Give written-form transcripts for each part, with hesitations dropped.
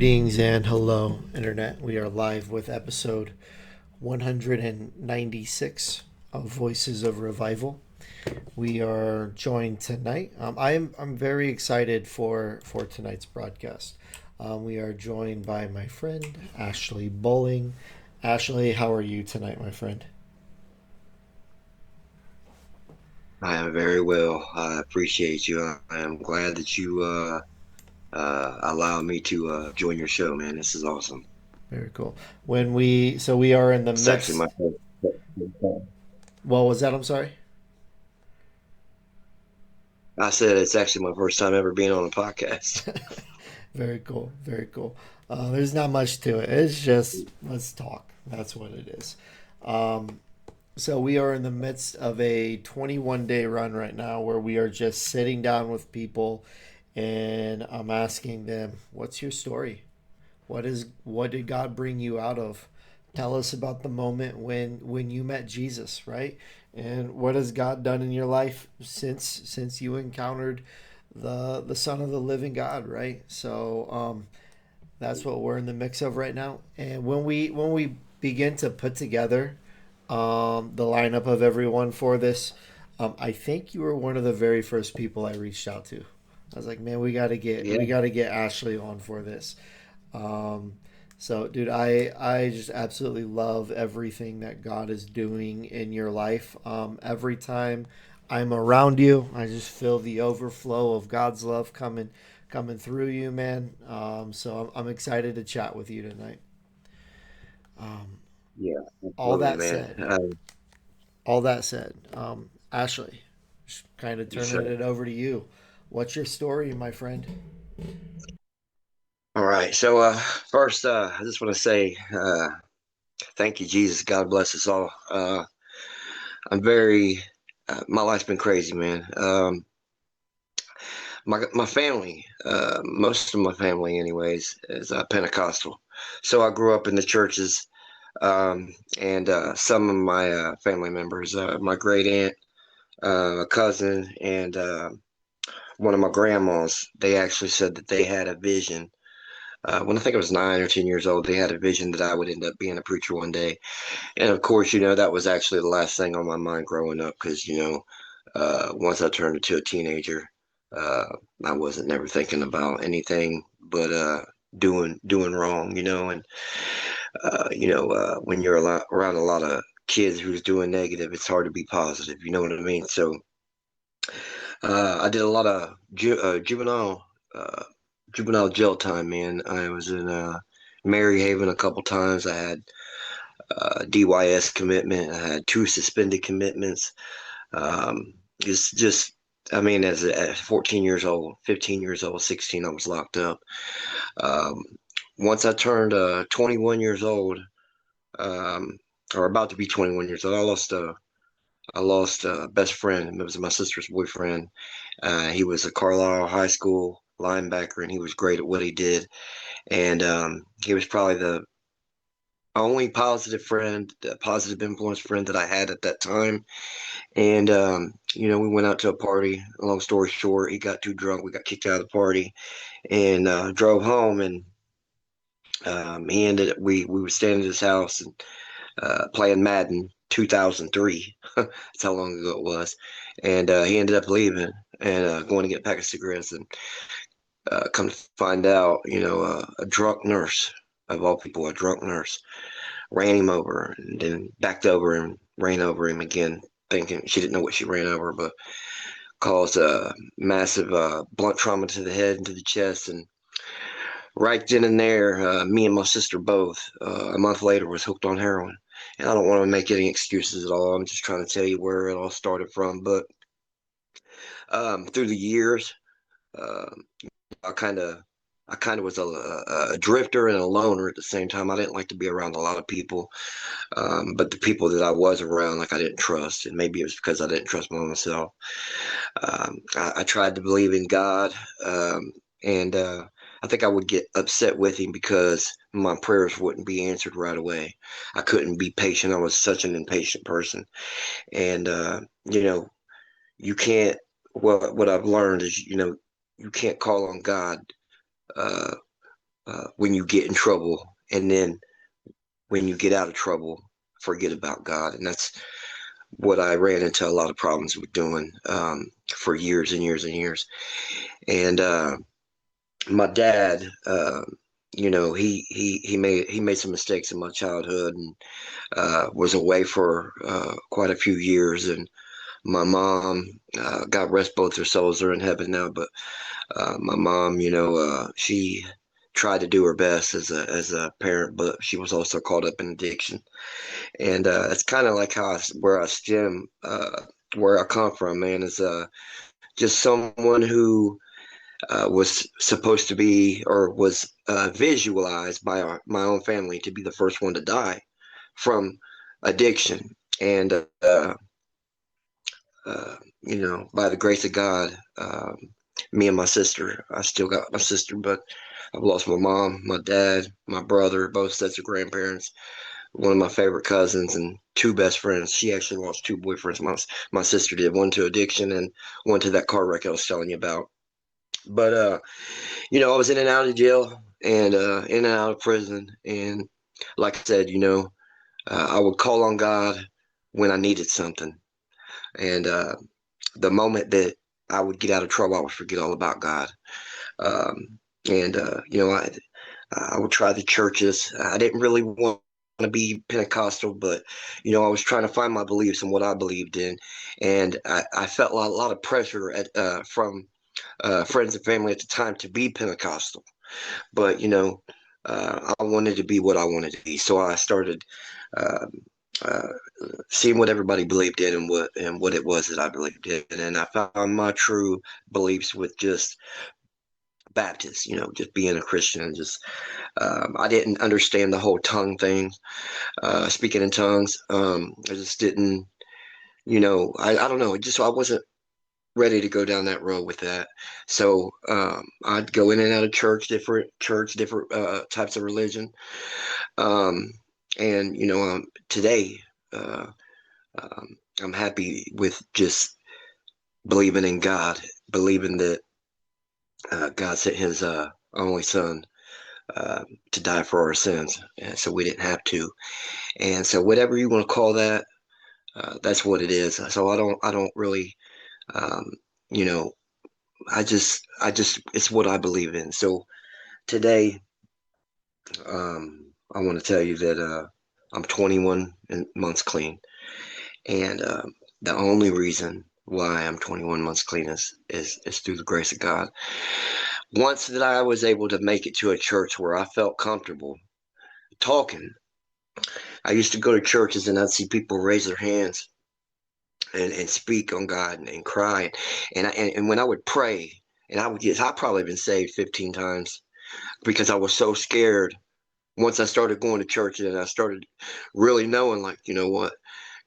Greetings and hello, Internet. We are live with episode 196 of Voices of Revival. We are joined tonight. I'm very excited for tonight's broadcast. We are joined by my friend Ashlee Bowling. Ashley, how are you tonight, my friend? I am very well. I appreciate you. I am glad that you allow me to join your show, man. This is awesome. Very cool. We are in the It's actually my midst. first. What was that? I'm sorry. I said it's actually my first time ever being on a podcast. Very cool. Very cool. There's not much to it. It's just let's talk. That's what it is. Um, So we are in the midst of a 21-day run right now where we are just sitting down with people and I'm asking them, "What's your story? What did God bring you out of? Tell us about the moment when you met Jesus, right? And what has God done in your life since you encountered the Son of the Living God, right? That's what we're in the mix of right now. And when we begin to put together the lineup of everyone for this, I think you were one of the very first people I reached out to. I was like, man, we Yeah, gotta get Ashley on for this. Um, dude, I just absolutely love everything that God is doing in your life. Every time I'm around you, I just feel the overflow of God's love coming through you, man. I'm excited to chat with you tonight. Um, yeah, all absolutely, that man. said, all that said, Ashley, just kind of Yes, turning sir. it over to you. What's your story, my friend? All right. So first, I just want to say thank you, Jesus. God bless us all. I'm very. My life's been crazy, man. My family, most of my family, anyways, is Pentecostal. So I grew up in the churches. And some of my family members, my great aunt, a cousin, and one of my grandmas, they actually said that they had a vision. When I think I was 9 or 10 years old, they had a vision that I would end up being a preacher one day. And of course, that was actually the last thing on my mind growing up because, once I turned into a teenager, uh, I wasn't never thinking about anything but doing wrong, and when you're around a lot of kids who's doing negative, it's hard to be positive. You know what I mean? So I did a lot of uh, juvenile jail time. Man, I was in Mary Haven a couple times. I had DYS commitment. I had two suspended commitments. Just. I mean, at 14 years old, 15 years old, 16, I was locked up. Um, Once I turned 21 years old, um, or about to be 21 years old. I lost a best friend. It was my sister's boyfriend. He was a Carlisle High School linebacker, and he was great at what he did. And he was probably the only positive friend, positive influence friend that I had at that time. And we went out to a party. Long story short, he got too drunk. We got kicked out of the party, and drove home. And he ended. We were staying at his house and playing Madden 2003. That's how long ago it was. And he ended up leaving and going to get a pack of cigarettes. And come to find out, a drunk nurse, of all people, a drunk nurse, ran him over and then backed over and ran over him again, thinking she didn't know what she ran over, but caused a massive blunt trauma to the head and to the chest. And right then and there, me and my sister both, a month later, was hooked on heroin. And I don't want to make any excuses at all. I'm just trying to tell you where it all started from. But through the years, uh, I kind of, I kind of was a drifter and a loner at the same time. I didn't like to be around a lot of people, but the people that I was around, like I didn't trust, and maybe it was because I didn't trust myself. I tried to believe in God, and I think I would get upset with him because my prayers wouldn't be answered right away. I couldn't be patient. I was such an impatient person, and you can't. What I've learned is, you can't call on God uh, when you get in trouble, and then when you get out of trouble, forget about God. And that's what I ran into a lot of problems with doing for years and years and years. And my dad, he made some mistakes in my childhood, and was away for quite a few years. And my mom, God rest both their souls, are in heaven now. But my mom, she tried to do her best as a parent, but she was also caught up in addiction. And it's kind of like where I stem, where I come from, man, is just someone who was supposed to be, or was visualized by my own family to be the first one to die from addiction. And by the grace of God, me and my sister, I still got my sister, but I've lost my mom, my dad, my brother, both sets of grandparents, one of my favorite cousins, and two best friends. She actually lost two boyfriends. My sister did, one to addiction and one to that car wreck I was telling you about. But I was in and out of jail, and in and out of prison, and like I said, I would call on God when I needed something, and the moment that I would get out of trouble, I would forget all about God. And I would try the churches. I didn't really want to be Pentecostal, but I was trying to find my beliefs and what I believed in, and I felt a lot of pressure from friends and family at the time to be Pentecostal. But I wanted to be what I wanted to be, so I started uh, uh, seeing what everybody believed in, and what it was that I believed in, and I found my true beliefs with just Baptist, just being a Christian, and just I didn't understand the whole tongue thing, speaking in tongues. I just didn't, I don't know, just I wasn't ready to go down that road with that. So I'd go in and out of church, different types of religion. Um, and today, uh, I'm happy with just believing in God, believing that God sent His only Son uh, to die for our sins, and so we didn't have to. And so whatever you want to call that, that's what it is. So I don't really, um, you know, I just, it's what I believe in. So today, I want to tell you that I'm 21 months clean, and the only reason why I'm 21 months clean is through the grace of God. Once that I was able to make it to a church where I felt comfortable talking, I used to go to churches and I'd see people raise their hands and speak on God and cry, and when I would pray, and I probably been saved 15 times because I was so scared. Once I started going to church and I started really knowing, like, you know what,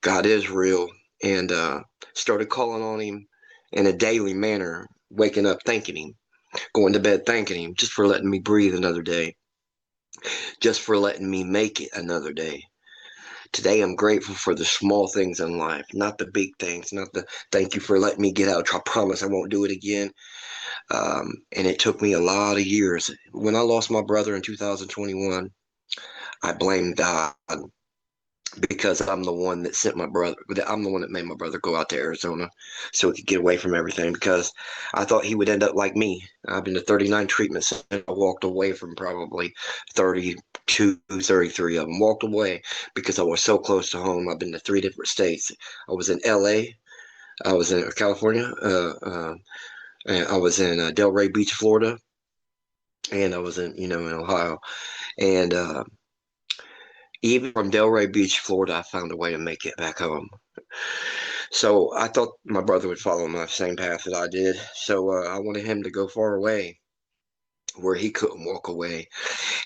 God is real, and started calling on Him in a daily manner, waking up thanking Him, going to bed thanking Him just for letting me breathe another day, just for letting me make it another day. Today, I'm grateful for the small things in life, not the big things, not the thank you for letting me get out. I promise I won't do it again. And it took me a lot of years. When I lost my brother in 2021, I blamed God because I'm the one that sent my brother. I'm the one that made my brother go out to Arizona so he could get away from everything, because I thought he would end up like me. I've been to 39 treatments. I walked away from probably 32, 33 of them. Walked away because I was so close to home. I've been to three different states. I was in LA. I was in California. And I was in Delray Beach, Florida. And I was in Ohio. And even from Delray Beach, Florida, I found a way to make it back home. So I thought my brother would follow my same path that I did. So I wanted him to go far away where he couldn't walk away.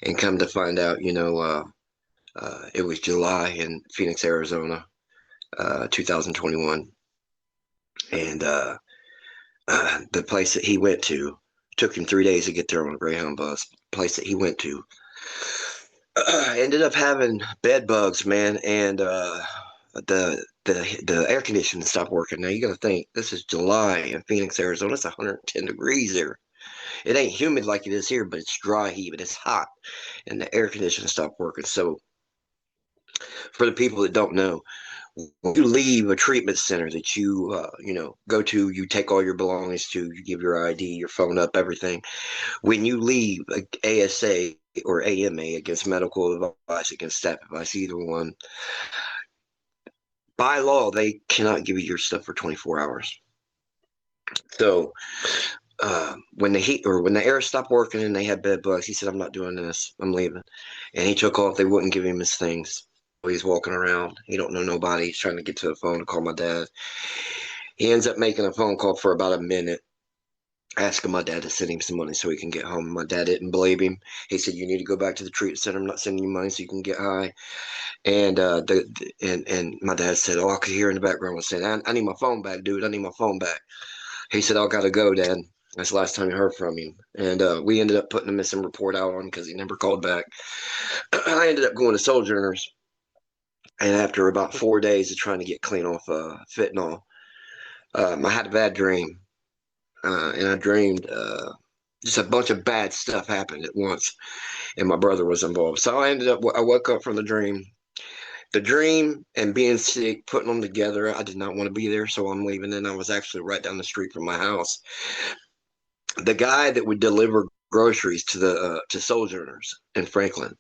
And come to find out, it was July in Phoenix, Arizona, 2021. And the place that he went to took him 3 days to get there on a Greyhound bus. Place that he went to ended up having bed bugs, man, and the air conditioning stopped working. Now you got to think, this is July in Phoenix, Arizona. It's 110 degrees there, It ain't humid like it is here, but it's dry heat, but it's hot, and the air conditioner stopped working. So for the people that don't know, when you leave a treatment center that you go to, you take all your belongings to, you give your ID, your phone up, everything. When you leave ASA or AMA, against medical advice, against staff advice, either one, by law they cannot give you your stuff for 24 hours. So when the heat or when the air stopped working and they had bed bugs, he said, "I'm not doing this. I'm leaving." And he took off. They wouldn't give him his things. He's walking around. He don't know nobody. He's trying to get to the phone to call my dad. He ends up making a phone call for about a minute, asking my dad to send him some money so he can get home. My dad didn't believe him. He said, "You need to go back to the treatment center. I'm not sending you money so you can get high." And and my dad said, "Oh, I could hear in the background was saying, I need my phone back, dude. I need my phone back." He said, "I gotta go, Dad." That's the last time I heard from him. And we ended up putting a missing report out on him because he never called back. I ended up going to Sojourners, and after about 4 days of trying to get clean off fentanyl, I had a bad dream, and I dreamed just a bunch of bad stuff happened at once, and my brother was involved. So I woke up from the dream and being sick, putting them together. I did not want to be there, so I'm leaving. And I was actually right down the street from my house. The guy that would deliver groceries to the to Sojourners in Franklin,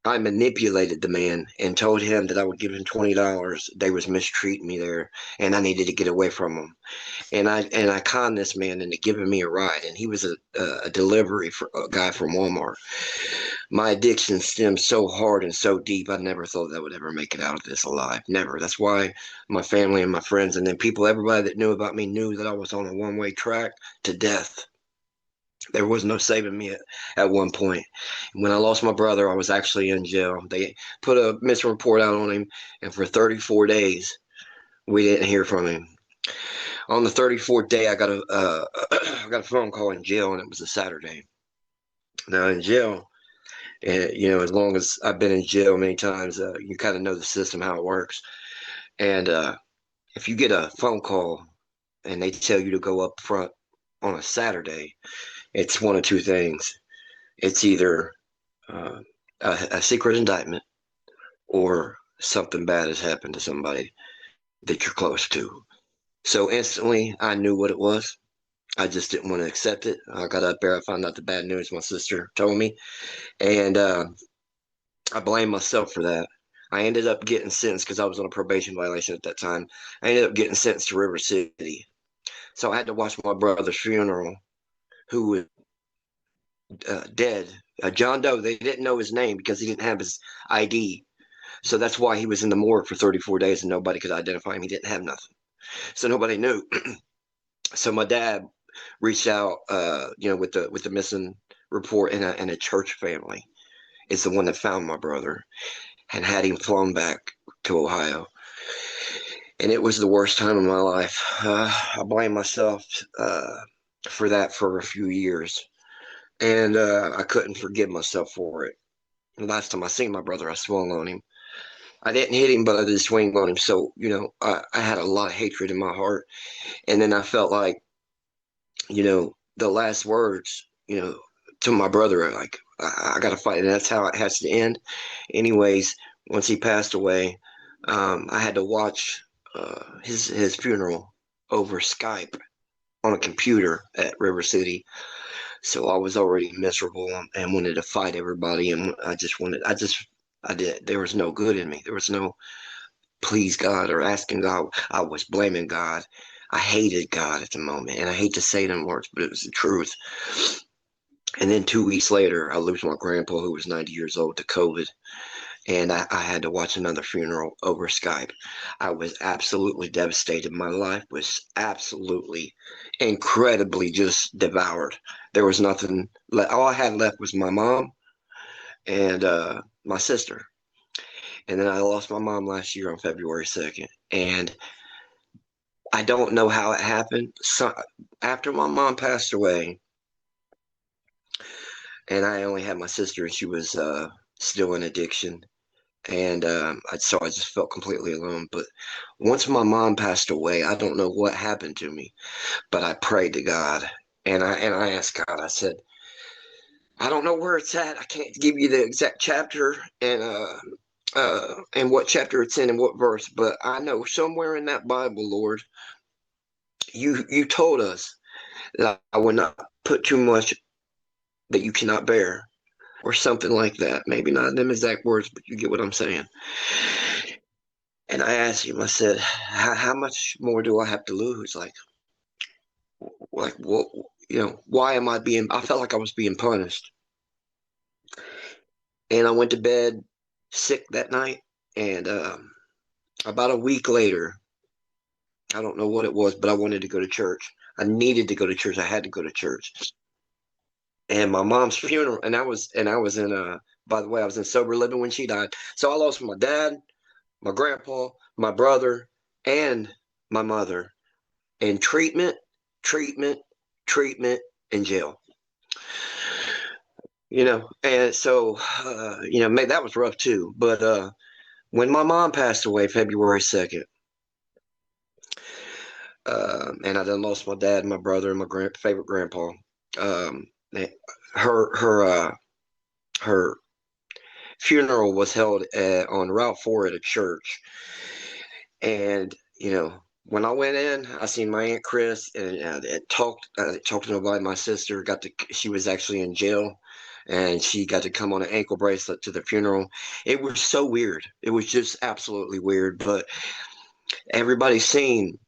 I manipulated the man and told him that I would give him $20. They was mistreating me there, and I needed to get away from them. And I conned this man into giving me a ride, and he was a delivery for a guy from Walmart. My addiction stemmed so hard and so deep. I never thought that I would ever make it out of this alive. Never. That's why my family and my friends and then people, everybody that knew about me knew that I was on a one-way track to death. There was no saving me at one point. When I lost my brother, I was actually in jail. They put a missing report out on him, and for 34 days, we didn't hear from him. On the 34th day, I got I got a phone call in jail, and it was a Saturday. Now in jail, and as long as I've been in jail many times, you kind of know the system how it works. And if you get a phone call and they tell you to go up front on a Saturday, it's one of two things. It's either uh, a secret indictment or something bad has happened to somebody that you're close to. So instantly, I knew what it was. I just didn't want to accept it. I got up there. I found out the bad news my sister told me, and I blame myself for that. I ended up getting sentenced because I was on a probation violation at that time. I ended up getting sentenced to River City. So I had to watch my brother's funeral, who was dead. John Doe, they didn't know his name because he didn't have his ID. So that's why he was in the morgue for 34 days and nobody could identify him. He didn't have nothing. So nobody knew. So my dad reached out, with the missing report, and a church family is the one that found my brother and had him flown back to Ohio. And it was the worst time of my life. I blame myself for that for a few years, and I couldn't forgive myself for it. The last time I seen my brother, I swung on him. I didn't hit him, but I did swing on him. So, I had a lot of hatred in my heart. And then I felt like, the last words, to my brother, like, I got to fight. And that's how it has to end. Anyways, once he passed away, I had to watch his funeral over Skype on a computer at River City. So I was already miserable and wanted to fight everybody. And I did. There was no good in me. There was no please God or asking God. I was blaming God. I hated God at the moment. And I hate to say them words, but it was the truth. And then 2 weeks later, I lose my grandpa, who was 90 years old, to COVID. And I had to watch another funeral over Skype. I was absolutely devastated. My life was absolutely, incredibly just devoured. There was nothing left. All I had left was my mom and my sister. And then I lost my mom last year on February 2nd. And I don't know how it happened. So after my mom passed away, and I only had my sister, and she was still in addiction. And so I just felt completely alone. But once my mom passed away, I don't know what happened to me, but I prayed to God, And I asked God. I said, I don't know where it's at. I can't give you the exact chapter and what chapter it's in and what verse, but I know somewhere in that Bible, Lord, you told us that I would not put too much that you cannot bear, or something like that. Maybe not them exact words, but you get what I'm saying. And I asked him, I said, how much more do I have to lose? Like what, why am I being, I felt like I was being punished. And I went to bed sick that night. And about a week later, I don't know what it was, but I wanted to go to church. I needed to go to church. I had to go to church. And my mom's funeral, and I was in by the way, I was in sober living when she died. So I lost my dad, my grandpa, my brother, and my mother in treatment, treatment, treatment, and jail. And so maybe that was rough too. But when my mom passed away February 2nd, and I done lost my dad, my brother, and my favorite grandpa. Um, her funeral was held on Route 4 at a church, and when I went in, I seen my aunt Chris, and talked to nobody. My sister she was actually in jail, and she got to come on an ankle bracelet to the funeral. It was so weird. It was just absolutely weird. But everybody seen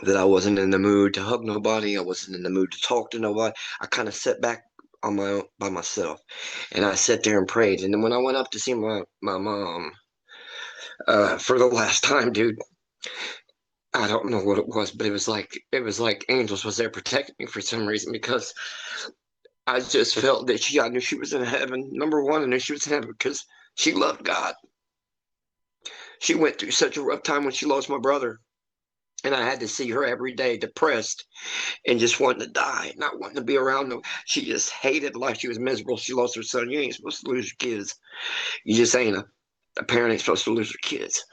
that I wasn't in the mood to hug nobody. I wasn't in the mood to talk to nobody. I kind of sat back on my own by myself, and I sat there and prayed. And then when I went up to see my mom for the last time, dude, I don't know what it was, but it was like angels was there protecting me for some reason, because I just felt that I knew she was in heaven. Number one, I knew she was in heaven because she loved God. She went through such a rough time when she lost my brother, and I had to see her every day depressed and just wanting to die, not wanting to be around them. She just hated life. She was miserable. She lost her son. You ain't supposed to lose your kids. You just ain't a parent ain't supposed to lose their kids.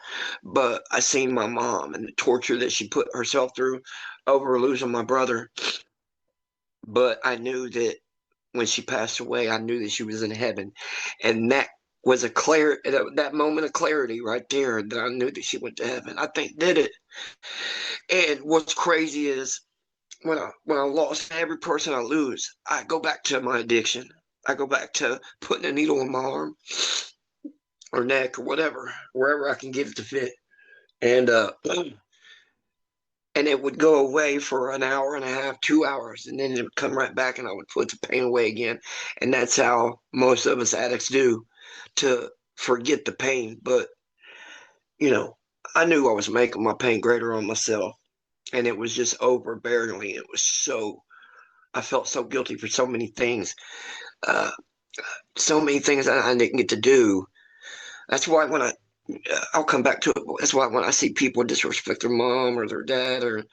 But I seen my mom and the torture that she put herself through over losing my brother. But I knew that when she passed away, I knew that she was in heaven, and that was that moment of clarity right there, that I knew that she went to heaven. I think did it. And what's crazy is when I lost every person I lose, I go back to my addiction. I go back to putting a needle in my arm or neck or whatever, wherever I can get it to fit. And and it would go away for an hour and a half, 2 hours, and then it would come right back, and I would put the pain away again. And that's how most of us addicts do, to forget the pain. But you know, I knew I was making my pain greater on myself, and it was just overbearing me. It was so I felt so guilty for uh, so many things that I didn't get to do. That's why I'll come back to it. That's why when I see people disrespect their mom or their dad or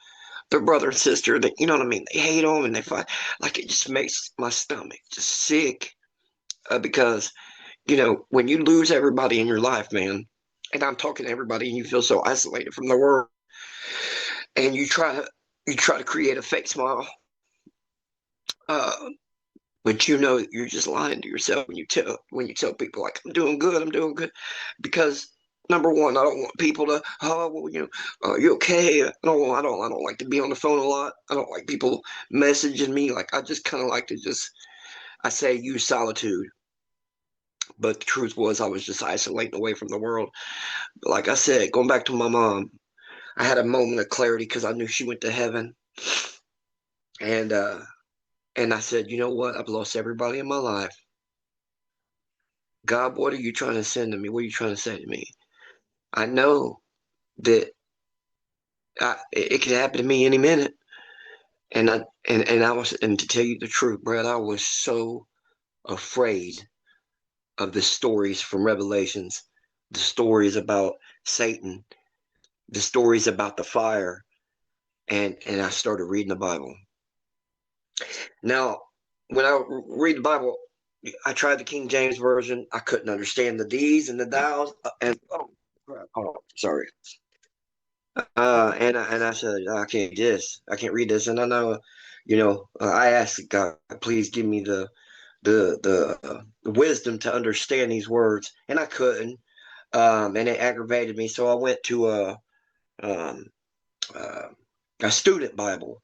their brother and sister, that, you know what I mean, they hate them and they fight. Like, it just makes my stomach just sick, because when you lose everybody in your life, man, and I'm talking to everybody, and you feel so isolated from the world, and you try to create a fake smile, uh, but you're just lying to yourself when you tell people, like, I'm doing good, because number one, I don't want people to, oh, well, you okay? I don't like to be on the phone a lot. I don't like people messaging me. Like, I just kind of like to just, I say, use solitude. But the truth was, I was just isolating away from the world. But like I said, going back to my mom, I had a moment of clarity because I knew she went to heaven, and I said, you know what? I've lost everybody in my life. God, what are you trying to send to me? What are you trying to say to me? I know that it could happen to me any minute. And to tell you the truth, Brad, I was so afraid of the stories from Revelations, the stories about Satan, the stories about the fire, and I started reading the Bible. Now, when I read the Bible, I tried the King James version. I couldn't understand the D's and the thous, and oh crap, hold on, sorry. And I said, I can't read this. And I know, I asked God, please give me the wisdom to understand these words, and I couldn't, and it aggravated me. So I went to um, uh, a student Bible.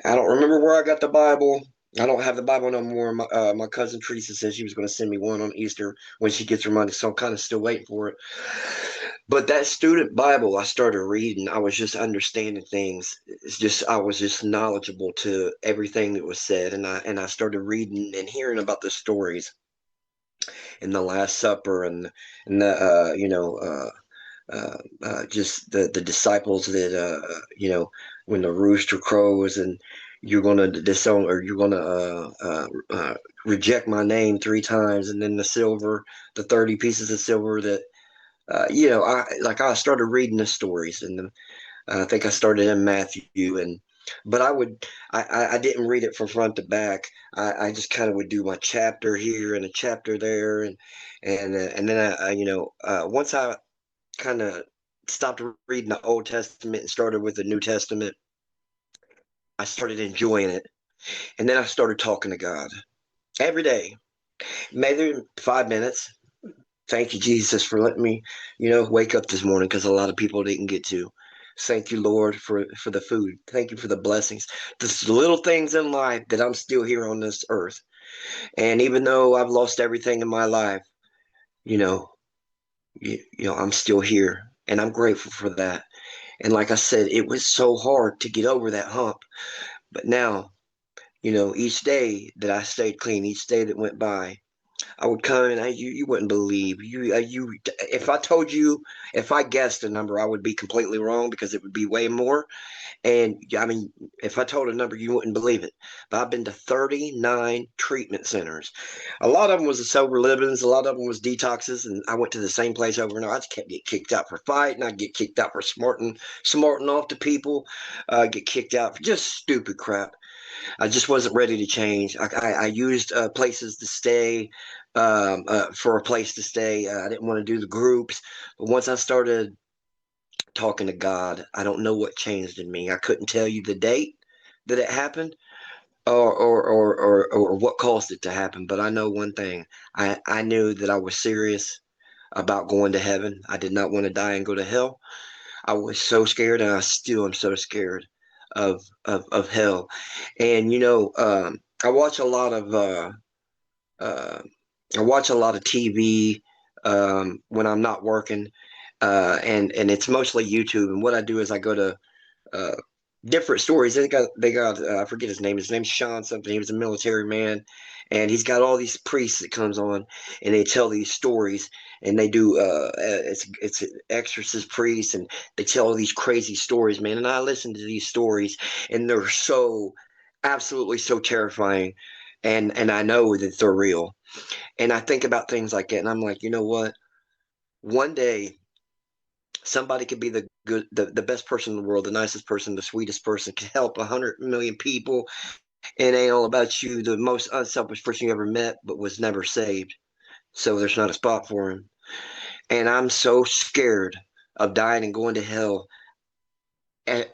I don't remember where I got the Bible. I don't have the Bible no more. My cousin Teresa said she was going to send me one on Easter when she gets her money, so I'm kind of still waiting for it. But that student Bible, I started reading. I was just understanding things. It's just I was just knowledgeable to everything that was said, and I started reading and hearing about the stories in the Last Supper and the just the disciples that when the rooster crows and you're gonna disown or you're gonna reject my name 3 times, and then the 30 pieces of silver that I started reading the stories, and I think I started in Matthew, but I didn't read it from front to back. I just kind of would do my chapter here and a chapter there, and then once I kind of stopped reading the Old Testament and started with the New Testament, I started enjoying it, and then I started talking to God every day, maybe 5 minutes. Thank you, Jesus, for letting me, wake up this morning because a lot of people didn't get to. Thank you, Lord, for the food. Thank you for the blessings. The little things in life that I'm still here on this earth. And even though I've lost everything in my life, you know, I'm still here. And I'm grateful for that. And like I said, it was so hard to get over that hump. But now, each day that I stayed clean, each day that went by, I would come and you wouldn't believe if I told you, if I guessed a number, I would be completely wrong because it would be way more. And I mean, if I told a number, you wouldn't believe it. But I've been to 39 treatment centers. A lot of them was the sober livings, a lot of them was detoxes, and I went to the same place over and over. I just kept get kicked out for fighting. I get kicked out for smarting off to people. Get kicked out for just stupid crap. I just wasn't ready to change. I used places to stay for a place to stay. I didn't want to do the groups, but once I started talking to God, I don't know what changed in me. I couldn't tell you the date that it happened or what caused it to happen, but I know one thing. I knew that I was serious about going to heaven. I did not want to die and go to hell. I was so scared, and I still am so scared of hell. And I watch a lot of uh, I watch a lot of TV when I'm not working, and it's mostly YouTube. And what I do is I go to uh, different stories. They got I forget his name. His name's Sean something. He was a military man, and he's got all these priests that comes on, and they tell these stories, and they do it's an exorcist priest, and they tell all these crazy stories, man. And I listen to these stories, and they're so absolutely so terrifying, and I know that they're real, and I think about things like that, and I'm like, you know what? One day somebody could be the best person in the world, the nicest person, the sweetest person, can help 100 million people, and ain't all about you, the most unselfish person you ever met, but was never saved. So there's not a spot for him. And I'm so scared of dying and going to hell. And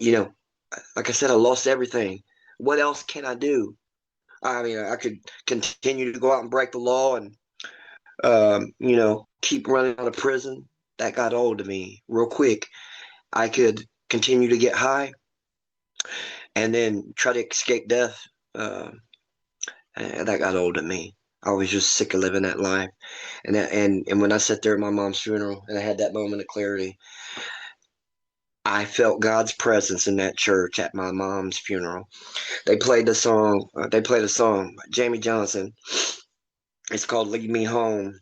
like I said, I lost everything. What else can I do? I mean, I could continue to go out and break the law and keep running out of prison. That got old to me real quick. I could continue to get high and then try to escape death. Uh, that got old to me. I was just sick of living that life, and when I sat there at my mom's funeral and I had that moment of clarity, I felt God's presence in that church at my mom's funeral. They played the song. They played a song, Jamie Johnson. It's called "Lead Me Home."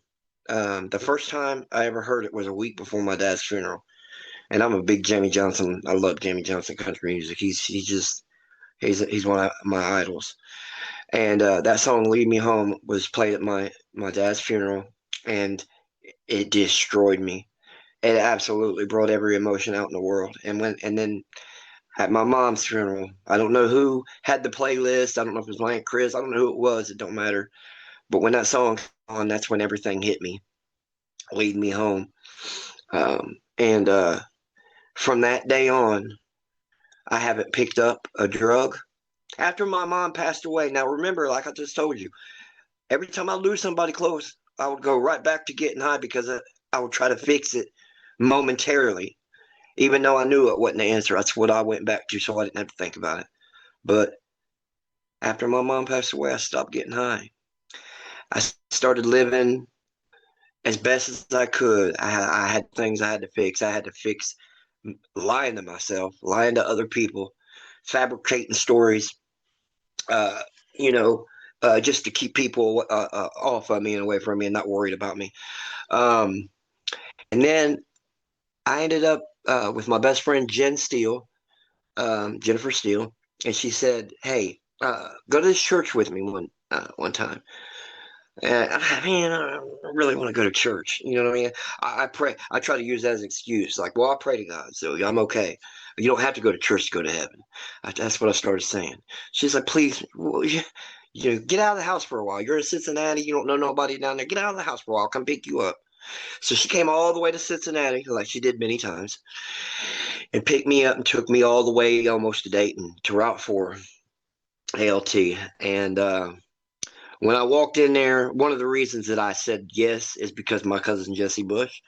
The first time I ever heard it was a week before my dad's funeral, and I'm a big Jamie Johnson. I love Jamie Johnson country music. He's one of my idols. And that song "Lead Me Home" was played at my dad's funeral, and it destroyed me. It absolutely brought every emotion out in the world. And then at my mom's funeral, I don't know who had the playlist. I don't know if it was my Aunt Chris. I don't know who it was. It don't matter. But when that song came on, that's when everything hit me. "Lead Me Home." And from that day on, I haven't picked up a drug. After my mom passed away, now remember, like I just told you, every time I lose somebody close, I would go right back to getting high because I would try to fix it momentarily, even though I knew it wasn't the answer. That's what I went back to, so I didn't have to think about it. But after my mom passed away, I stopped getting high. I started living as best as I could. I had things I had to fix. I had to fix lying to myself, lying to other people, fabricating stories, uh, you know, just to keep people off of me and away from me and not worried about me. Um, and then I ended up with my best friend Jen Steele, Jennifer Steele, and she said, "Hey, go to this church with me one time." And I mean, I don't really want to go to church. You know what I mean? I pray. I try to use that as an excuse. Like, well, I pray to God, so I'm okay. You don't have to go to church to go to heaven. That's what I started saying. She's like, please, well, get out of the house for a while. You're in Cincinnati. You don't know nobody down there. Get out of the house for a while. I'll come pick you up. So she came all the way to Cincinnati, like she did many times, and picked me up and took me all the way almost to Dayton to Route 4 ALT. And when I walked in there, one of the reasons that I said yes is because my cousin Jesse Bush,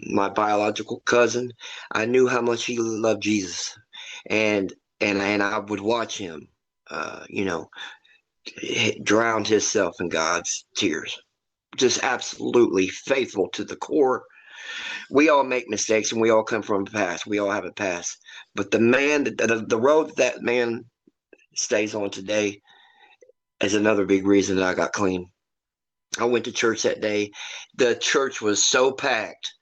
my biological cousin, I knew how much he loved Jesus, and and I would watch him, you know, drown himself in God's tears. Just absolutely faithful to the core. We all make mistakes and we all come from a past. We all have a past. But the man, the road that man stays on today is another big reason that I got clean. I went to church that day. The church was so packed.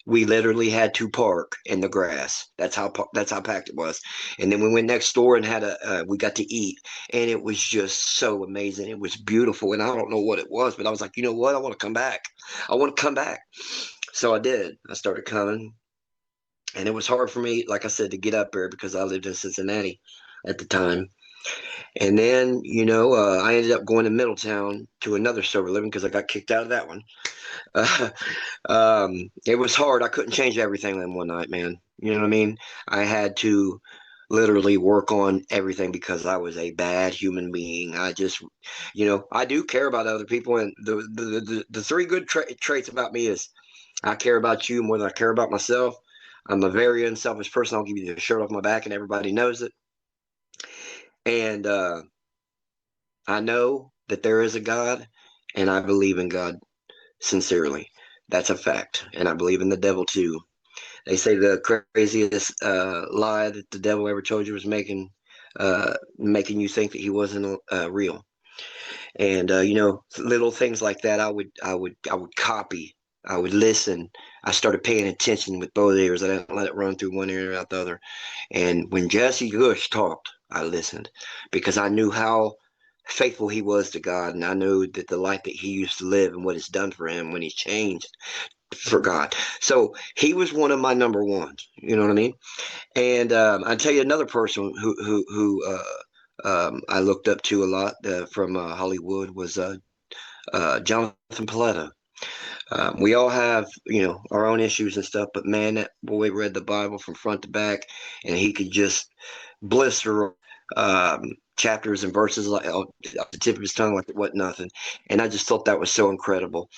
We literally had to park in the grass. That's how packed it was. And then we went next door and had we got to eat, and it was just so amazing. It was beautiful, and I don't know what it was, but I was like, you know what? I want to come back. I want to come back. So I did. I started coming, and it was hard for me, like I said, to get up there because I lived in Cincinnati at the time. And then, I ended up going to Middletown to another sober living because I got kicked out of that one. Uh, it was hard. I couldn't change everything in one night, man. You know what I mean? I had to literally work on everything because I was a bad human being. I just, I do care about other people, and the three good traits about me is I care about you more than I care about myself. I'm a very unselfish person. I'll give you the shirt off my back, and everybody knows it. And I know that there is a God, and I believe in God sincerely. That's a fact. And I believe in the devil too. They say the craziest lie that the devil ever told you was making you think that he wasn't real. And little things like that, I would copy. I would listen. I started paying attention with both ears. I didn't let it run through one ear and out the other. And when Jesse Gush talked, I listened because I knew how faithful he was to God, and I knew that the life that he used to live and what it's done for him when he's changed for God. So he was one of my number ones. You know what I mean? And I'll tell you another person who I looked up to a lot from Hollywood was Jonathan Paletta. We all have, our own issues and stuff, but man, that boy read the Bible from front to back, and he could just blister chapters and verses like off the tip of his tongue like it wasn't nothing. And I just thought that was so incredible.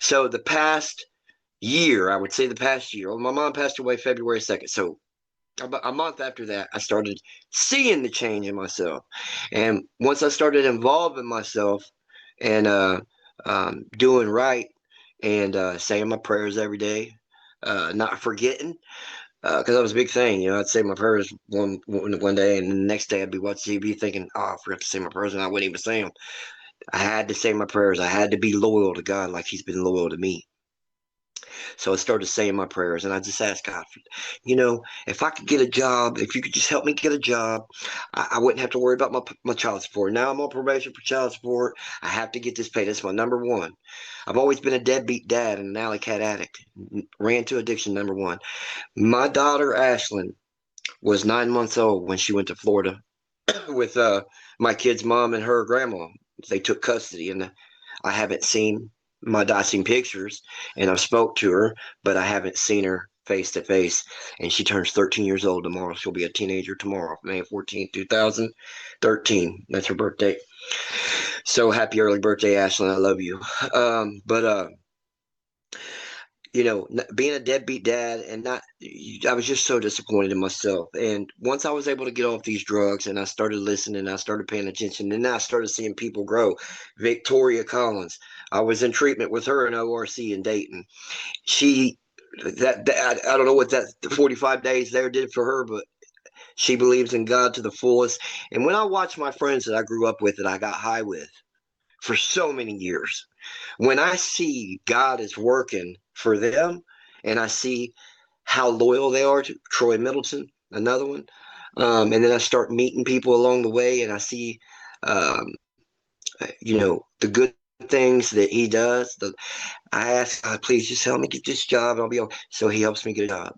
So the past year, I would say the past year, well, my mom passed away February 2nd. So about a month after that, I started seeing the change in myself. And once I started involving myself and doing right and saying my prayers every day, not forgetting, because that was a big thing. I'd say my prayers one day, and the next day I'd be watching TV thinking, oh, I forgot to say my prayers, and I wouldn't even say them. I had to say my prayers. I had to be loyal to God like He's been loyal to me. So I started saying my prayers, and I just asked God, if I could get a job, if you could just help me get a job, I wouldn't have to worry about my child support. Now I'm on probation for child support. I have to get this paid. That's my number one. I've always been a deadbeat dad and an alley cat addict. Ran to addiction, number one. My daughter, Ashlyn, was 9 months old when she went to Florida with my kid's mom and her grandma. They took custody, and I haven't seen my I seen pictures, and I've spoke to her, but I haven't seen her face to face. And she turns 13 years old tomorrow. She'll be a teenager tomorrow, May 14th, 2013. That's her birthday. So happy early birthday, Ashley. I love you. But being a deadbeat dad and not, I was just so disappointed in myself. And once I was able to get off these drugs and I started listening, I started paying attention, and then I started seeing people grow. Victoria Collins, I was in treatment with her in ORC in Dayton. She, I don't know what that 45 days there did for her, but she believes in God to the fullest. And when I watch my friends that I grew up with, that I got high with for so many years, when I see God is working for them and I see how loyal they are to Troy Middleton, another one, and then I start meeting people along the way and I see, um, the good things that he does. I ask God, please just help me get this job. I'll be okay. So he helps me get a job.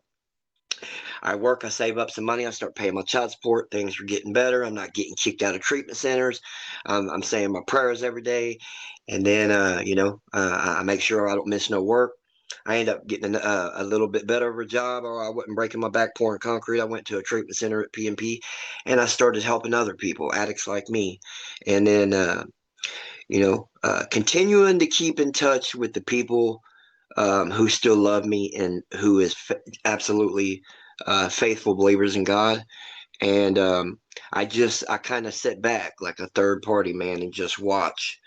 I work, I save up some money, I start paying my child support. Things are getting better. I'm not getting kicked out of treatment centers. I'm saying my prayers every day. And then, I make sure I don't miss no work. I end up getting a little bit better of a job, or I wasn't breaking my back pouring concrete. I went to a treatment center at PMP, and I started helping other people, addicts like me. And then, continuing to keep in touch with the people who still love me and who is absolutely faithful believers in God. And I kind of sit back like a third party, man, and just watch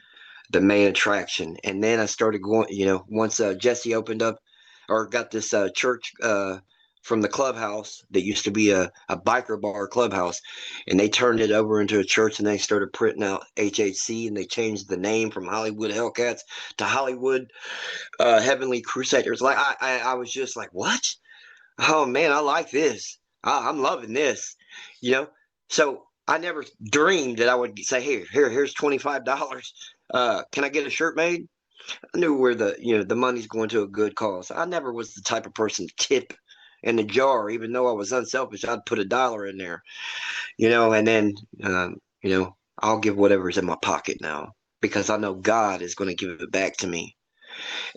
the main attraction. And then I started going, once Jesse opened up or got this church from the clubhouse that used to be a biker bar clubhouse, and they turned it over into a church, and they started printing out HHC, and they changed the name from Hollywood Hellcats to Hollywood Heavenly Crusaders. Like I was just like, what? Oh man, I like this. I'm loving this. You know, so I never dreamed that I would say, here's $25. Can I get a shirt made? I knew where the money's going to a good cause. I never was the type of person to tip in the jar, even though I was unselfish. I'd put $1 in there, and then I'll give whatever's in my pocket now because I know God is going to give it back to me.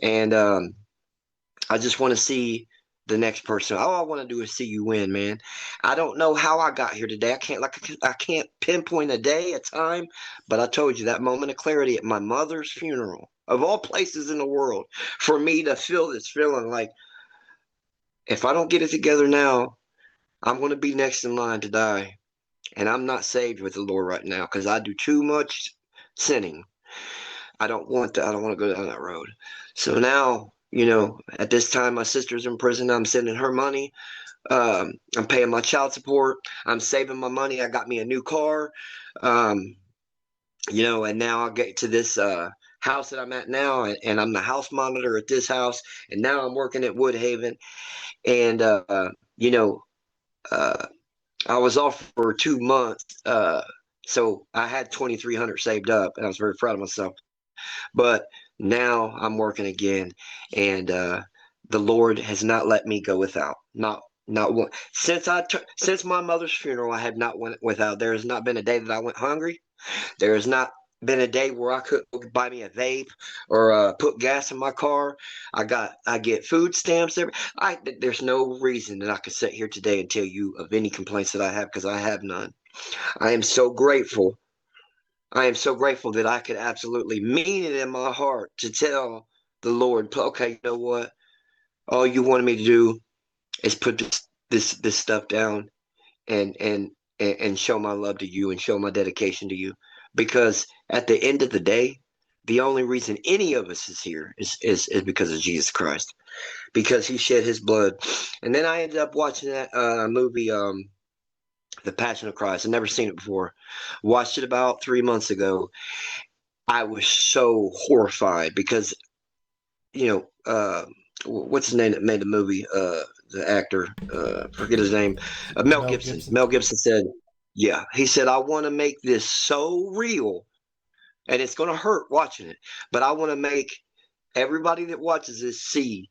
And I just want to see the next person. All I want to do is see you win, man. I don't know how I got here today. I can't pinpoint a day, a time, but I told you that moment of clarity at my mother's funeral, of all places in the world, for me to feel this feeling like if I don't get it together now, I'm going to be next in line to die. And I'm not saved with the Lord right now because I do too much sinning. I don't want to go down that road. So now, at this time, my sister's in prison. I'm sending her money. I'm paying my child support. I'm saving my money. I got me a new car. Um, and now I get to this house that I'm at now, and I'm the house monitor at this house. And now I'm working at Woodhaven. And, uh, I was off for 2 months. So I had 2,300 saved up, and I was very proud of myself. But now I'm working again, and the Lord has not let me go without. Not one since my mother's funeral. I have not went without. There has not been a day that I went hungry. There has not been a day where I could buy me a vape or put gas in my car. I get food stamps. There's no reason that I could sit here today and tell you of any complaints that I have because I have none. I am so grateful. I am so grateful that I could absolutely mean it in my heart to tell the Lord, okay, you know what? All you wanted me to do is put this stuff down and and show my love to you and show my dedication to you. Because at the end of the day, the only reason any of us is here is because of Jesus Christ, because he shed his blood. And then I ended up watching that movie, The Passion of Christ. I'd never seen it before. Watched it about 3 months ago. I was so horrified because, what's his name that made the movie? The actor, forget his name, Mel Mel Gibson. Gibson. Mel Gibson said, "Yeah," he said, "I want to make this so real, and it's going to hurt watching it, but I want to make everybody that watches this see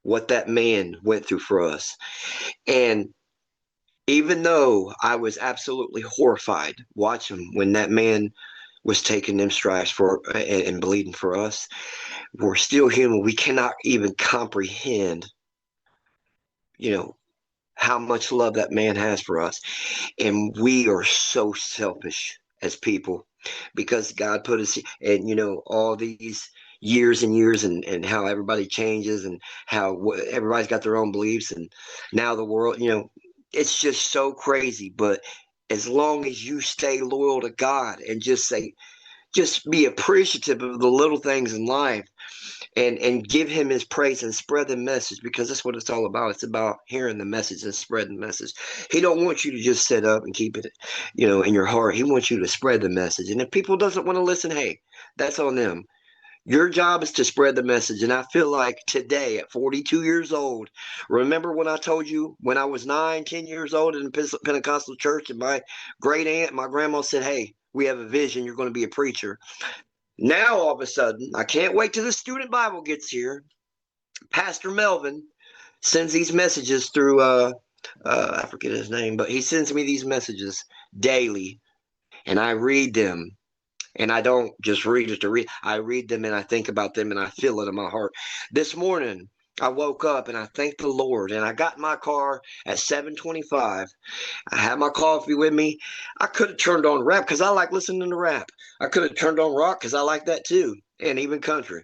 what that man went through for us." And even though I was absolutely horrified watching when that man was taking them stripes for and bleeding for us, we're still human. We cannot even comprehend you know, how much love that man has for us. And we are so selfish as people because God put us, and, all these years and years, and how everybody changes, and how everybody's got their own beliefs. And now the world, it's just so crazy. But as long as you stay loyal to God and just be appreciative of the little things in life, and give him his praise and spread the message, because that's what it's all about. It's about hearing the message and spreading the message. He don't want you to just sit up and keep it, in your heart. He wants you to spread the message. And if people doesn't want to listen, hey, that's on them. Your job is to spread the message. And I feel like today at 42 years old, remember when I told you when I was 9, 10 years old in the Pentecostal church, and my great aunt, my grandma said, hey, we have a vision. You're going to be a preacher. Now, all of a sudden, I can't wait till the student Bible gets here. Pastor Melvin sends these messages through, I forget his name, but he sends me these messages daily, and I read them. And I don't just read it to read. I read them and I think about them and I feel it in my heart. This morning, I woke up and I thanked the Lord, and I got in my car at 7:25. I had my coffee with me. I could have turned on rap because I like listening to rap. I could have turned on rock because I like that too, and even country.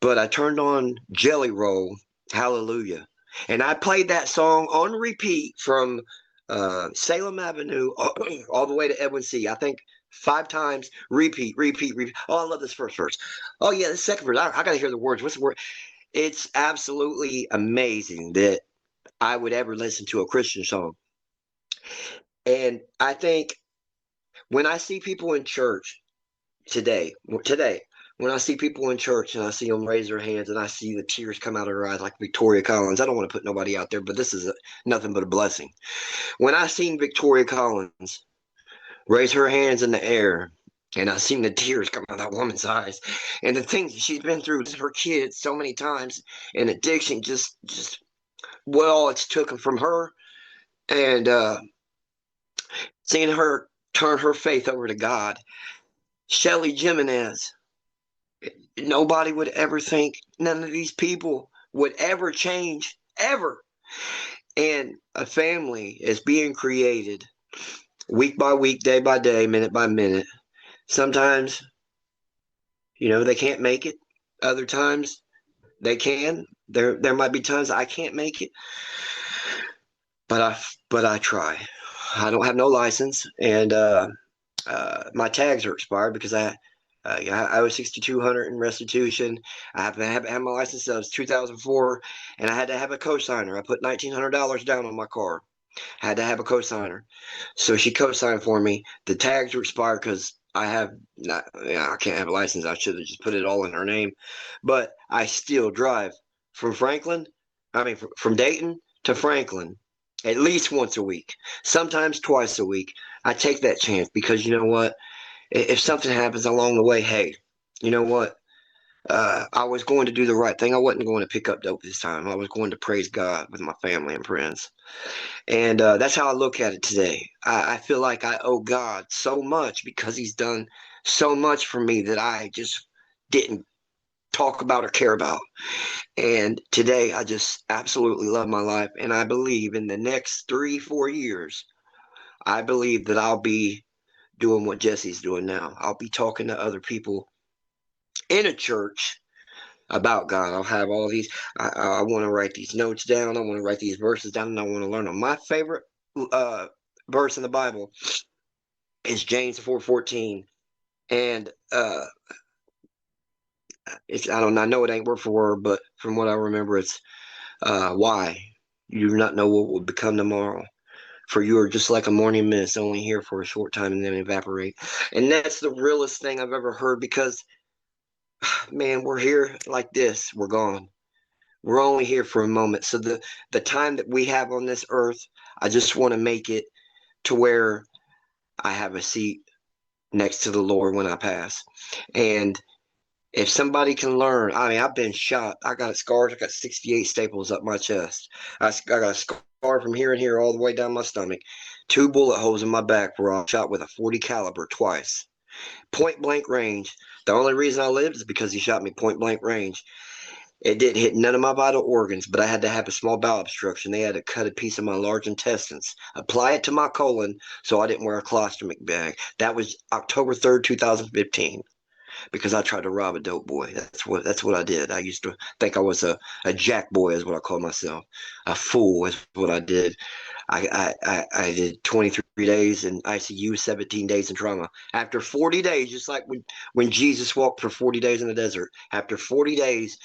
But I turned on Jelly Roll, Hallelujah. And I played that song on repeat from Salem Avenue all the way to Edwin C. I think 5 times, repeat, repeat, repeat. Oh, I love this first verse. Oh, yeah, this second verse. I got to hear the words. What's the word? It's absolutely amazing that I would ever listen to a Christian song. And I think when I see people in church today, when I see people in church and I see them raise their hands and I see the tears come out of their eyes like Victoria Collins, I don't want to put nobody out there, but this is nothing but a blessing. When I seen Victoria Collins raise her hands in the air, and I seen the tears come out of that woman's eyes, and the things she's been through with her kids so many times, and addiction, just well, it's taken from her, and seeing her turn her faith over to God. Shelly Jimenez, nobody would ever think none of these people would ever change, ever. And a family is being created week by week, day by day, minute by minute. Sometimes, they can't make it. Other times, they can. There might be times I can't make it, but I try. I don't have no license, and my tags are expired because I owe 6,200 in restitution. I haven't had my license since 2004, and I had to have a cosigner. I put $1,900 down on my car. I had to have a cosigner, so she co-signed for me. The tags were expired because I can't have a license. I should have just put it all in her name, but I still drive from Franklin. I mean, from Dayton to Franklin at least once a week, sometimes twice a week. I take that chance because you know what? If something happens along the way, hey, you know what? I was going to do the right thing. I wasn't going to pick up dope this time. I was going to praise God with my family and friends. And that's how I look at it today. I feel like I owe God so much because He's done so much for me that I just didn't talk about or care about. And today, I just absolutely love my life. And I believe in the next 3, 4 years, I believe that I'll be doing what Jesse's doing now. I'll be talking to other people in a church about God. I'll have all these. I want to write these notes down. I want to write these verses down, and I want to learn them. My favorite uh, verse in the Bible is James 4:14, and I don't know. I know it ain't word for word, but from what I remember, it's why you do not know what will become tomorrow. For you are just like a morning mist, only here for a short time and then evaporate. And that's the realest thing I've ever heard because, man, we're here like this, we're gone. We're only here for a moment. So the time that we have on this earth, I just want to make it to where I have a seat next to the Lord when I pass. And if somebody can learn, I mean, I've been shot. I got scars. I got 68 staples up my chest. I got a scar from here and here all the way down my stomach. 2 bullet holes in my back where I was shot with a 40 caliber twice. Point blank range. The only reason I lived is because he shot me point blank range. It didn't hit none of my vital organs, but I had to have a small bowel obstruction. They had to cut a piece of my large intestines, apply it to my colon so I didn't wear a colostomy bag. That was October 3rd, 2015, because I tried to rob a dope boy. That's what I did. I used to think I was a jack boy, is what I call myself. A fool is what I did. I did 23 days in ICU, 17 days in trauma. After 40 days, just like when Jesus walked for 40 days in the desert, after 40 days,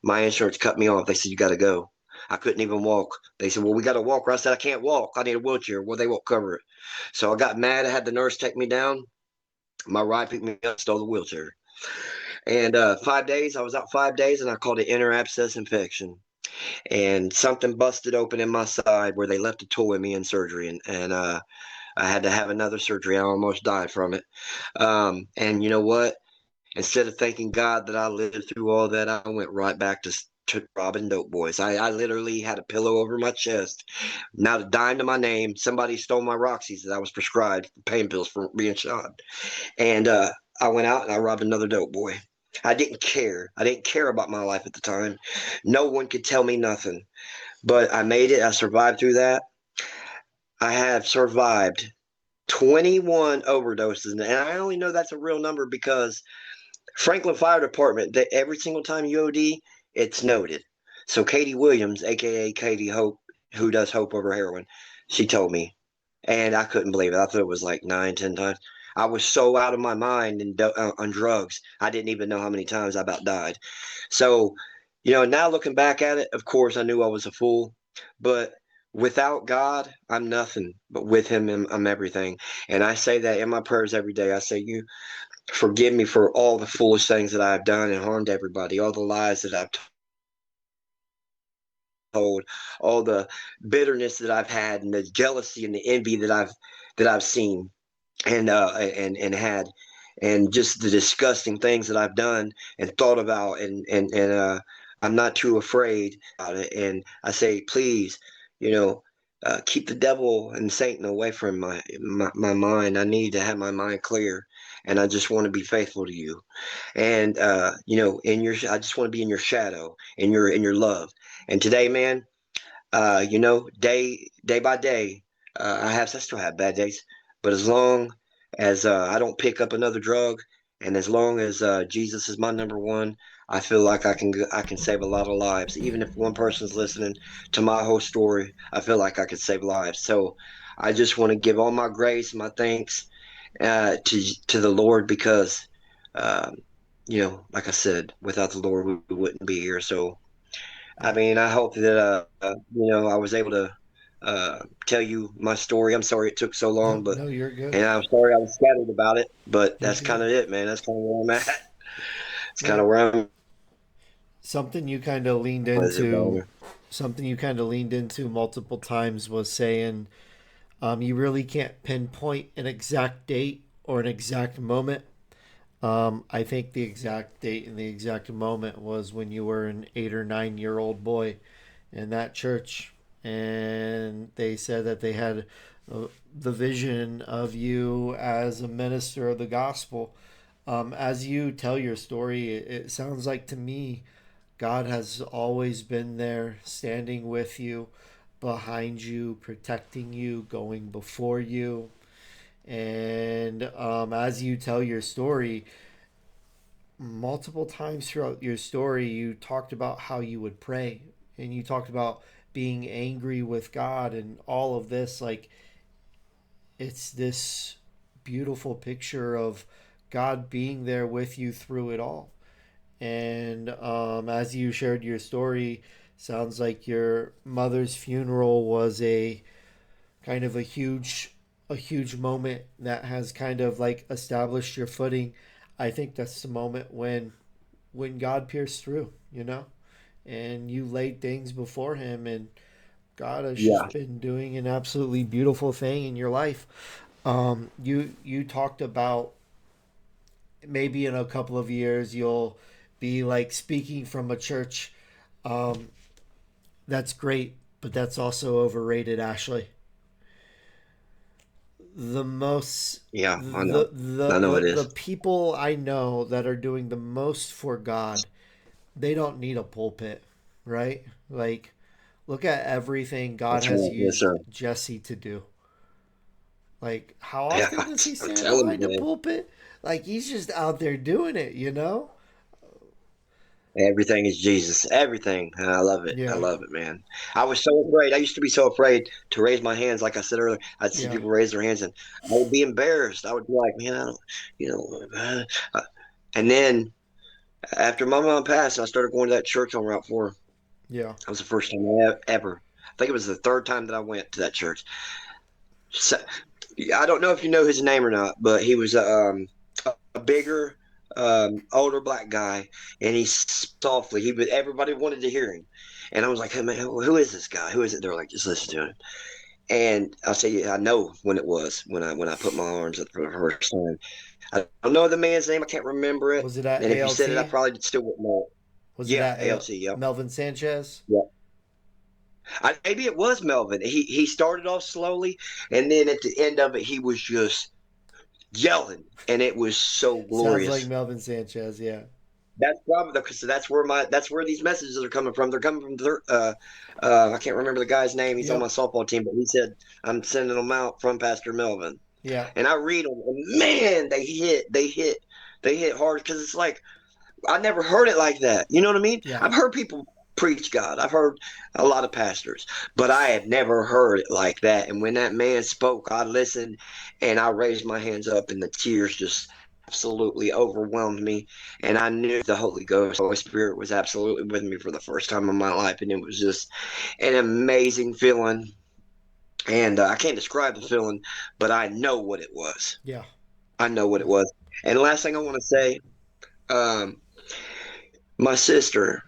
my insurance cut me off. They said, you got to go. I couldn't even walk. They said, well, we got to walk. Or I said, I can't walk. I need a wheelchair. Well, they won't cover it. So I got mad. I had the nurse take me down. My ride picked me up, stole the wheelchair. And 5 days, I was out 5 days, and I called it inner abscess infection. And something busted open in my side where they left a tool in me in surgery, and I had to have another surgery. I almost died from it. And you know what? Instead of thanking God that I lived through all that, I went right back to robbing dope boys. I literally had a pillow over my chest, not a dime to my name. Somebody stole my Roxy's that I was prescribed pain pills for being shot. And I went out and I robbed another dope boy. I didn't care. I didn't care about my life at the time. No one could tell me nothing. But I made it. I survived through that. I have survived 21 overdoses. And I only know that's a real number because Franklin Fire Department, they, every single time you OD, it's noted. So Katie Williams, aka Katie Hope, who does Hope over heroin, she told me, and I couldn't believe it. I thought it was like 9, 10 times. I was so out of my mind and on drugs, I didn't even know how many times I about died. So, now looking back at it, of course, I knew I was a fool, but without God, I'm nothing. But with Him, I'm everything. And I say that in my prayers every day. I say, you forgive me for all the foolish things that I've done and harmed everybody, all the lies that I've told, all the bitterness that I've had, and the jealousy and the envy that I've seen and had, and just the disgusting things that I've done and thought about, and I'm not too afraid about it. And I say, please, you know. Keep the devil and Satan away from my mind. I need to have my mind clear, and I just want to be faithful to you. And I just want to be in your shadow, in your love. And today, man, day by day, I still have bad days, but as long as I don't pick up another drug, and as long as Jesus is my number one, I feel like I can save a lot of lives. Even if one person's listening to my whole story, I feel like I could save lives. So I just want to give all my grace, my thanks to the Lord, because um, like I said, without the Lord, we wouldn't be here. So I Yeah. mean, I hope that I was able to tell you my story. I'm sorry it took so long, No, but no, you're good. and I'm sorry I was scattered about it, but You're that's kind good. of it, man. That's kind of where I'm at. It's kind Well, of where I'm something you kind of leaned with it, into, brother. something you kind of leaned into multiple times was saying you really can't pinpoint an exact date or an exact moment. I think the exact date and the exact moment was when you were an 8 or 9 year old boy in that church, and they said that they had the vision of you as a minister of the gospel. As you tell your story, it sounds like to me God has always been there, standing with you, behind you, protecting you, going before you. And as you tell your story, multiple times throughout your story, you talked about how you would pray, and you talked about being angry with God and all of this. Like, it's this beautiful picture of God being there with you through it all. And as you shared your story, sounds like your mother's funeral was a kind of a huge moment that has kind of like established your footing. I think that's the moment when God pierced through, and you laid things before him, and God has Yeah, just been doing an absolutely beautiful thing in your life. You talked about maybe in a couple of years you'll be like speaking from a church. Um, that's great, but that's also overrated, Ashley. The most yeah, I know. the the I know the, it the is. people I know that are doing the most for God, they don't need a pulpit, right? Like, look at everything God That's has right. Yes, used sir. Jesse to do. Like, how Yeah, often does he I'm stand telling behind you, a man. pulpit? Like, he's just out there doing it, you know? Everything is Jesus. Everything. And I love it. I Yeah, love it, man. I was so afraid. I used to be so afraid to raise my hands. Like I said earlier, I'd see yeah, people raise their hands and I would be embarrassed. I would be like, man, I don't, you know. And then after my mom passed, I started going to that church on Route 4. yeah. That was the first time ever. I think it was the third time that I went to that church. So, I don't know if you know his name or not, but he was a bigger, older black guy, and he softly. He would everybody wanted to hear him, and I was like, "Hey man, who is this guy? Who is it?" They're like, "Just listen to him." And I'll say, yeah, I know when it was when I put my arms up for the first time. I don't know the man's name. I can't remember it. Was it at And if you said it, I ALT? probably still wouldn't know it. Was it Yeah, at ALC. Yep. Melvin Sanchez? Yep. Maybe it was Melvin. He started off slowly, and then at the end of it, he was just yelling, and it was so Sounds like glorious. Melvin Sanchez, yeah. That's probably because that's where these messages are coming from. They're coming from I can't remember the guy's name. He's on my Yep. softball team, but he said I'm sending them out from Pastor Melvin, Yeah. and I read them, and man, they hit hard because it's like I never heard it like that. You know what I mean? Yeah. I've heard people preach God. I've heard a lot of pastors, but I had never heard it like that. And when that man spoke, I listened and I raised my hands up and the tears just absolutely overwhelmed me. And I knew the Holy Ghost, Holy Spirit was absolutely with me for the first time in my life. And it was just an amazing feeling. And I can't describe the feeling, but I know what it was. Yeah. I know what it Yeah. was. And the last thing I want to say, um, my sister,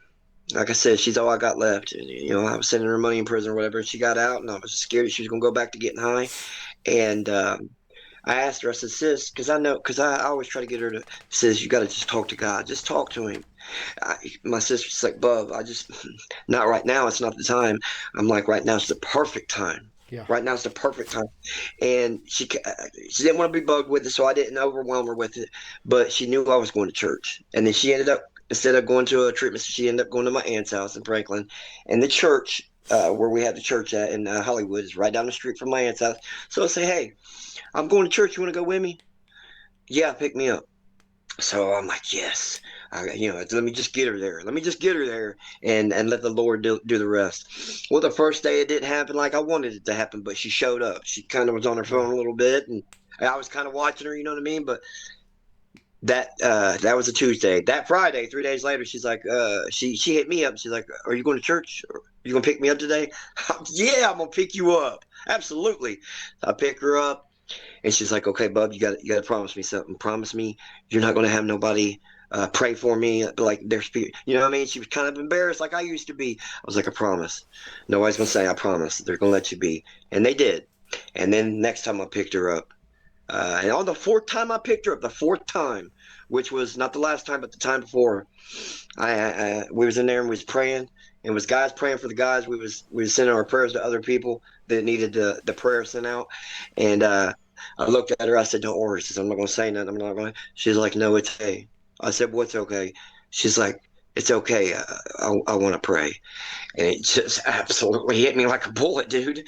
like I said, she's all I got left. And, I was sending her money in prison or whatever. And she got out, and I was scared she was going to go back to getting high. And I asked her, I said, sis, because I always try to get her to, says, you got to just talk to God. Just talk to him. My sister's like, Bub, not right now. It's not the time. I'm like, right now is the perfect time. Yeah. Right now is the perfect time. And she didn't want to be bugged with it, so I didn't overwhelm her with it. But she knew I was going to church. And then she ended up, instead of going to a treatment, she ended up going to my aunt's house in Franklin. And the church, where we had the church at in Hollywood, is right down the street from my aunt's house. So I say, hey, I'm going to church. You want to go with me? Yeah, pick me up. So I'm like, yes, let me just get her there. Let me just get her there and let the Lord do the rest. Well, the first day it didn't happen like I wanted it to happen, but she showed up. She kind of was on her Yeah. phone a little bit, and I was kind of watching her, you know what I mean? But that was a Tuesday. That Friday, 3 days later, she's like, she hit me up. She's like, are you going to church? Are you going to pick me up today? Yeah, I'm going to pick you up. Absolutely. So I pick her up. And she's like, "Okay, bub, you got to promise me something. Promise me you're not going to have nobody pray for me. Like there's, you know what I mean?" She was kind of embarrassed, like I used to be. I was like, "I promise. Nobody's going to say I promise. They're going to let you be." And they did. And then next time I picked her up, and on the fourth time I picked her up, the fourth time, which was not the last time, but the time before, we was in there and we was praying. And was guys praying for the guys. We was sending our prayers to other people that needed the prayer sent out. And I looked at her. I said, "Don't worry." She said, "I'm not going to say nothing. I'm not going." She's like, "No, it's okay." I said, "What's okay?" She's like, "It's okay. I want to pray." And it just absolutely hit me like a bullet, dude.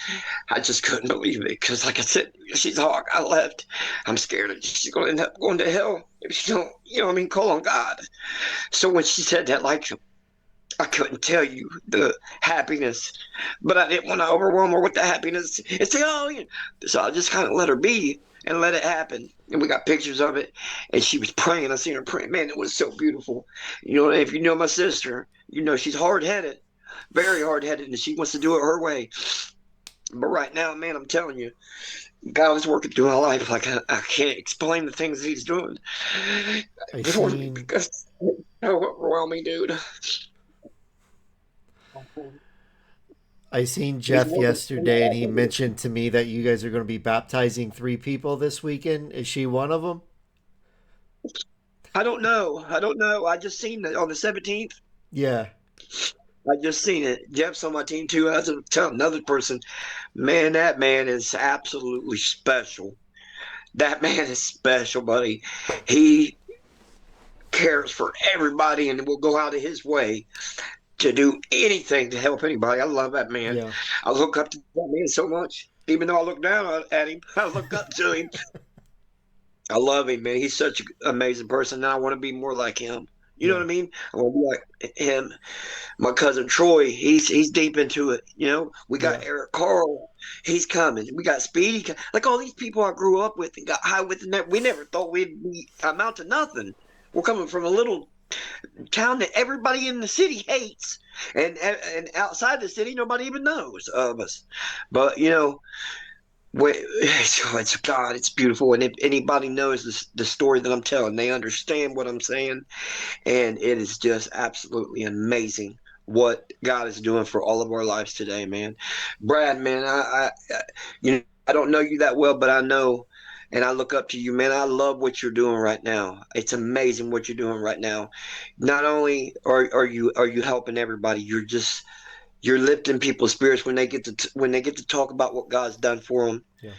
I just couldn't believe it because, like I said, she's all I got left. I'm scared that she's going to end up going to hell if she don't, what I mean, call on God. So when she said that, like, I couldn't tell you the happiness, but I didn't want to overwhelm her with the happiness and say, "Oh," so I just kind of let her be and let it happen. And we got pictures of it, and she was praying. I seen her praying. Man, it was so beautiful. If you know my sister, she's hard headed, very hard headed, and she wants to do it her way. But right now, man, I'm telling you, God is working through my life. Like I can't explain the things that He's doing I for me seen because it's so overwhelming, dude. I seen He's Jeff working. yesterday, and he mentioned to me that you guys are going to be baptizing 3 people this weekend. Is she one of them? I don't know. I don't know. I just seen it on the 17th. Yeah. I just seen it. Jeff's on my team too. I was telling another person, man, that man is absolutely special. That man is special, buddy. He cares for everybody and will go out of his way to do anything to help anybody. I love that man. Yeah. I look up to that man so much. Even though I look down at him, I look up to him. I love him, man. He's such an amazing person. And I want to be more like him. You know Yeah. what I mean? I want to be like him. My cousin Troy, he's deep into it. You know, we got Yeah. Eric Carl, he's coming. We got Speedy, like all these people I grew up with and got high with, and that we never thought we'd be, amount to nothing. We're coming from a little town that everybody in the city hates, and outside the city, nobody even knows of us. But you know, it's God, it's beautiful, and if anybody knows the story that I'm telling, they understand what I'm saying, and it is just absolutely amazing what God is doing for all of our lives today, man. Brad, man, you know, I don't know you that well, but I know, and I look up to you, man. I love what you're doing right now. It's amazing what you're doing right now. Not only are you helping everybody, you're lifting people's spirits when they get to when they get to talk about what God's done for them. Yeah.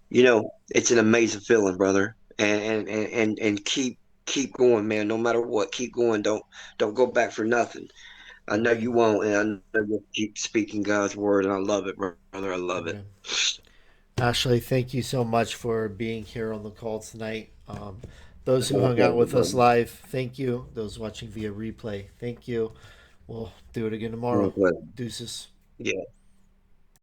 You know, it's an amazing feeling, brother. And keep going, man. No matter what, keep going. Don't go back for nothing. I know Amen. you won't, and I know you'll keep speaking God's word, and I love it, brother. I love it. Amen. Ashley, thank you so much for being here on the call tonight. Those who My hung out pleasure, with us brother. live, thank you. Those watching via replay, thank you. We'll do it again My tomorrow. pleasure. Deuces. Yeah.